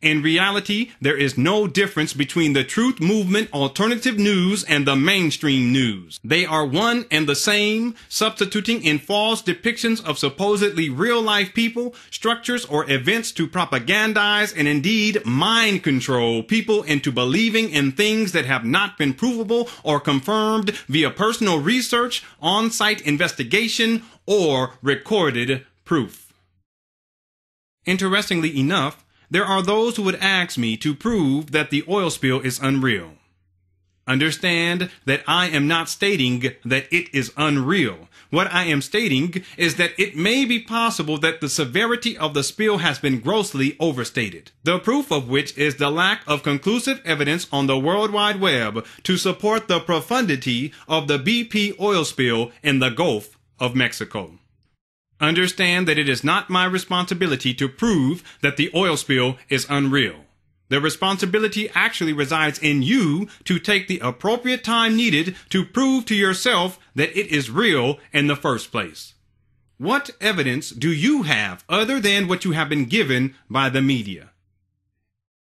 In reality, there is no difference between the truth movement alternative news and the mainstream news. They are one and the same, substituting in false depictions of supposedly real-life people, structures, or events to propagandize and indeed mind control people into believing in things that have not been provable or confirmed via personal research, on-site investigation, or recorded proof. Interestingly enough, there are those who would ask me to prove that the oil spill is unreal. Understand that I am not stating that it is unreal. What I am stating is that it may be possible that the severity of the spill has been grossly overstated. The proof of which is the lack of conclusive evidence on the World Wide Web to support the profundity of the BP oil spill in the Gulf of Mexico. Understand that it is not my responsibility to prove that the oil spill is unreal. The responsibility actually resides in you to take the appropriate time needed to prove to yourself that it is real in the first place. What evidence do you have other than what you have been given by the media?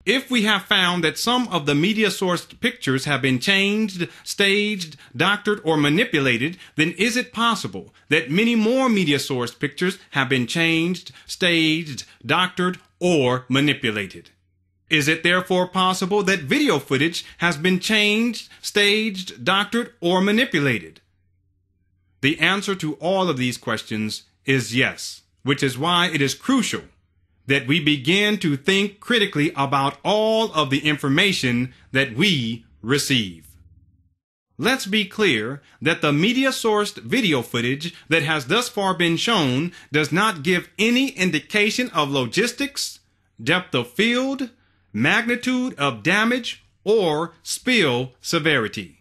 If we have found that some of the media-sourced pictures have been changed, staged, doctored, or manipulated, then is it possible that many more media-sourced pictures have been changed, staged, doctored, or manipulated? Is it therefore possible that video footage has been changed, staged, doctored, or manipulated? The answer to all of these questions is yes, which is why it is crucial that we begin to think critically about all of the information that we receive. Let's be clear that the media-sourced video footage that has thus far been shown does not give any indication of logistics, depth of field, magnitude of damage, or spill severity.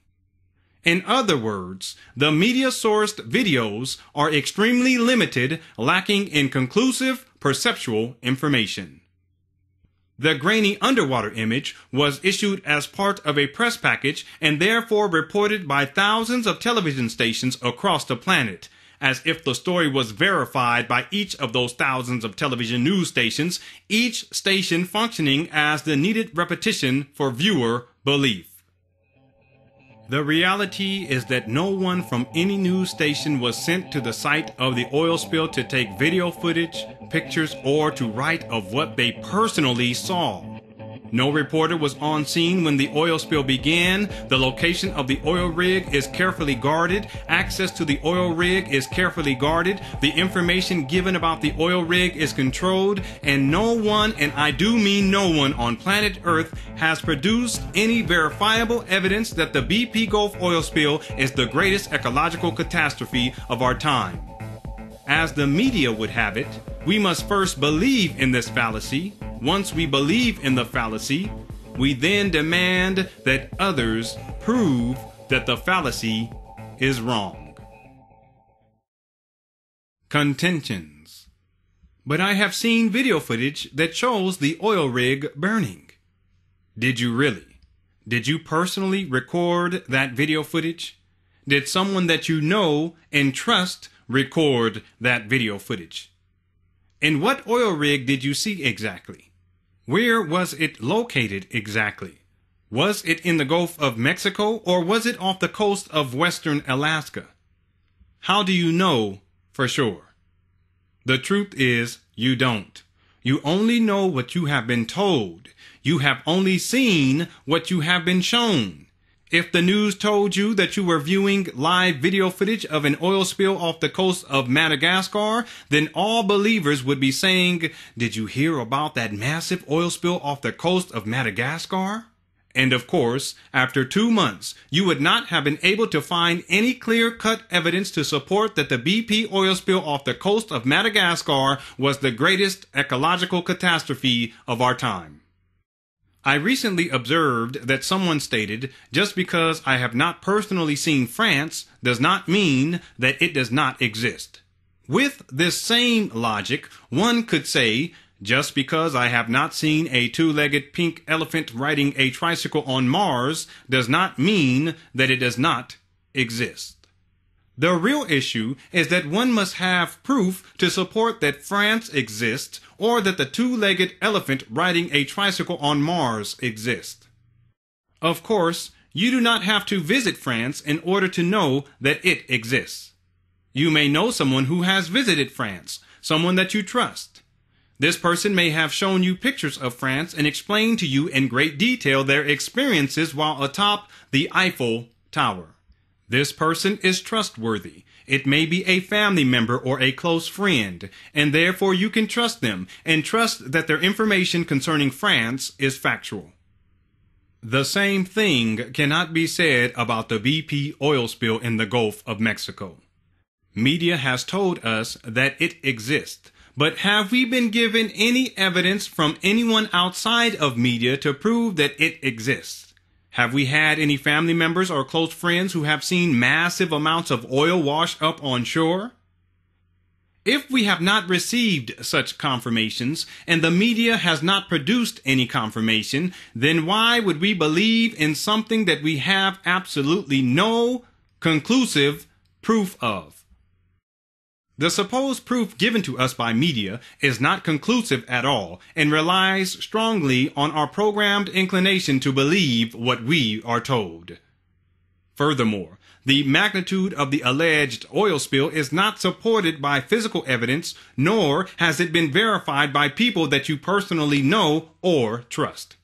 In other words, the media-sourced videos are extremely limited, lacking in conclusive perceptual information. The grainy underwater image was issued as part of a press package and therefore reported by thousands of television stations across the planet, as if the story was verified by each of those thousands of television news stations, each station functioning as the needed repetition for viewer belief. The reality is that no one from any news station was sent to the site of the oil spill to take video footage, pictures, or to write of what they personally saw. No reporter was on scene when the oil spill began. The location of the oil rig is carefully guarded. Access to the oil rig is carefully guarded. The information given about the oil rig is controlled, and no one, and I do mean no one on planet Earth, has produced any verifiable evidence that the BP Gulf oil spill is the greatest ecological catastrophe of our time. As the media would have it, we must first believe in this fallacy. Once we believe in the fallacy, we then demand that others prove that the fallacy is wrong. Contentions. But I have seen video footage that shows the oil rig burning. Did you really? Did you personally record that video footage? Did someone that you know and trust record that video footage? And what oil rig did you see exactly? Where was it located exactly? Was it in the Gulf of Mexico, or was it off the coast of western Alaska? How do you know for sure? The truth is, you don't. You only know what you have been told. You have only seen what you have been shown. If the news told you that you were viewing live video footage of an oil spill off the coast of Madagascar, then all believers would be saying, "Did you hear about that massive oil spill off the coast of Madagascar?" And of course, after 2 months, you would not have been able to find any clear-cut evidence to support that the BP oil spill off the coast of Madagascar was the greatest ecological catastrophe of our time. I recently observed that someone stated, just because I have not personally seen France does not mean that it does not exist. With this same logic, one could say, just because I have not seen a two-legged pink elephant riding a tricycle on Mars does not mean that it does not exist. The real issue is that one must have proof to support that France exists or that the two-legged elephant riding a tricycle on Mars exists. Of course, you do not have to visit France in order to know that it exists. You may know someone who has visited France, someone that you trust. This person may have shown you pictures of France and explained to you in great detail their experiences while atop the Eiffel Tower. This person is trustworthy. It may be a family member or a close friend, and therefore you can trust them and trust that their information concerning France is factual. The same thing cannot be said about the BP oil spill in the Gulf of Mexico. Media has told us that it exists, but have we been given any evidence from anyone outside of media to prove that it exists? Have we had any family members or close friends who have seen massive amounts of oil wash up on shore? If we have not received such confirmations and the media has not produced any confirmation, then why would we believe in something that we have absolutely no conclusive proof of? The supposed proof given to us by media is not conclusive at all and relies strongly on our programmed inclination to believe what we are told. Furthermore, the magnitude of the alleged oil spill is not supported by physical evidence, nor has it been verified by people that you personally know or trust.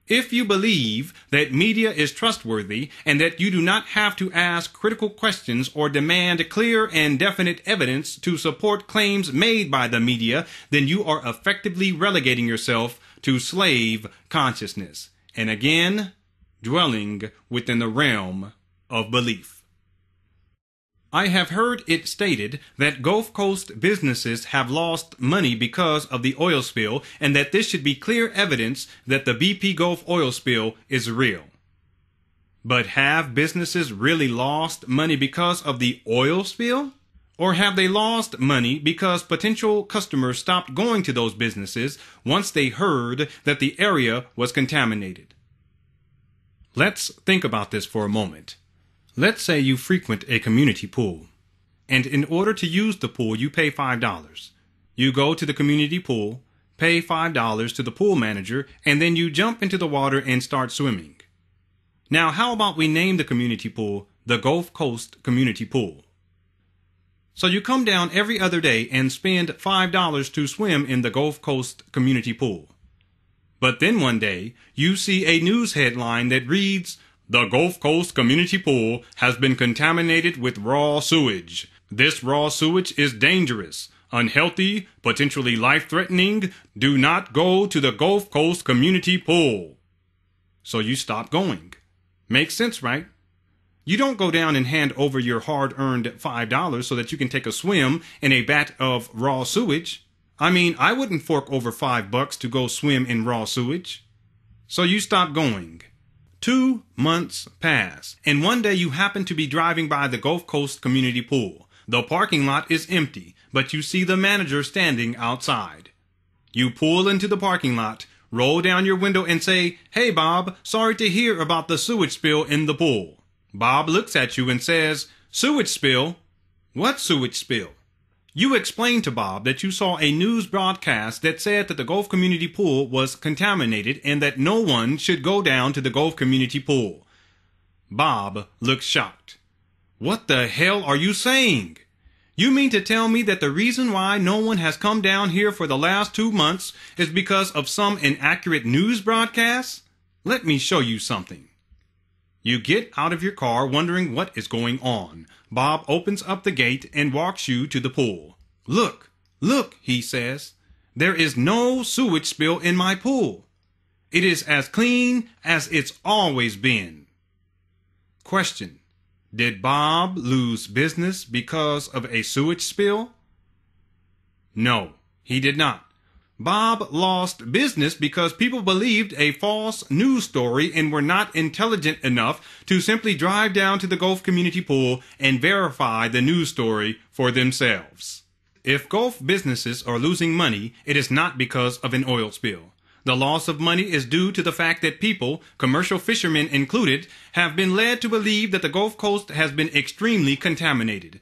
If you believe that media is trustworthy and that you do not have to ask critical questions or demand clear and definite evidence to support claims made by the media, then you are effectively relegating yourself to slave consciousness, and again, dwelling within the realm of belief. I have heard it stated that Gulf Coast businesses have lost money because of the oil spill and that this should be clear evidence that the BP Gulf oil spill is real. But have businesses really lost money because of the oil spill? Or have they lost money because potential customers stopped going to those businesses once they heard that the area was contaminated? Let's think about this for a moment. Let's say you frequent a community pool, and in order to use the pool, you pay $5. You go to the community pool, pay $5 to the pool manager, and then you jump into the water and start swimming. Now, how about we name the community pool the Gulf Coast Community Pool? So you come down every other day and spend $5 to swim in the Gulf Coast Community Pool. But then one day, you see a news headline that reads, "The Gulf Coast Community Pool has been contaminated with raw sewage. This raw sewage is dangerous, unhealthy, potentially life-threatening. Do not go to the Gulf Coast Community Pool." So you stop going. Makes sense, right? You don't go down and hand over your hard-earned $5 so that you can take a swim in a vat of raw sewage. I mean, I wouldn't fork over $5 to go swim in raw sewage. So you stop going. 2 months pass, and one day you happen to be driving by the Gulf Coast Community Pool. The parking lot is empty, but you see the manager standing outside. You pull into the parking lot, roll down your window and say, "Hey Bob, sorry to hear about the sewage spill in the pool." Bob looks at you and says, "Sewage spill? What sewage spill?" You explain to Bob that you saw a news broadcast that said that the Gulf Community Pool was contaminated and that no one should go down to the Gulf Community Pool. Bob looks shocked. "What the hell are you saying? You mean to tell me that the reason why no one has come down here for the last 2 months is because of some inaccurate news broadcast? Let me show you something." You get out of your car wondering what is going on. Bob opens up the gate and walks you to the pool. Look, he says. "There is no sewage spill in my pool. It is as clean as it's always been." Question: did Bob lose business because of a sewage spill? No, he did not. Bob lost business because people believed a false news story and were not intelligent enough to simply drive down to the Gulf Community Pool and verify the news story for themselves. If Gulf businesses are losing money, it is not because of an oil spill. The loss of money is due to the fact that people, commercial fishermen included, have been led to believe that the Gulf Coast has been extremely contaminated.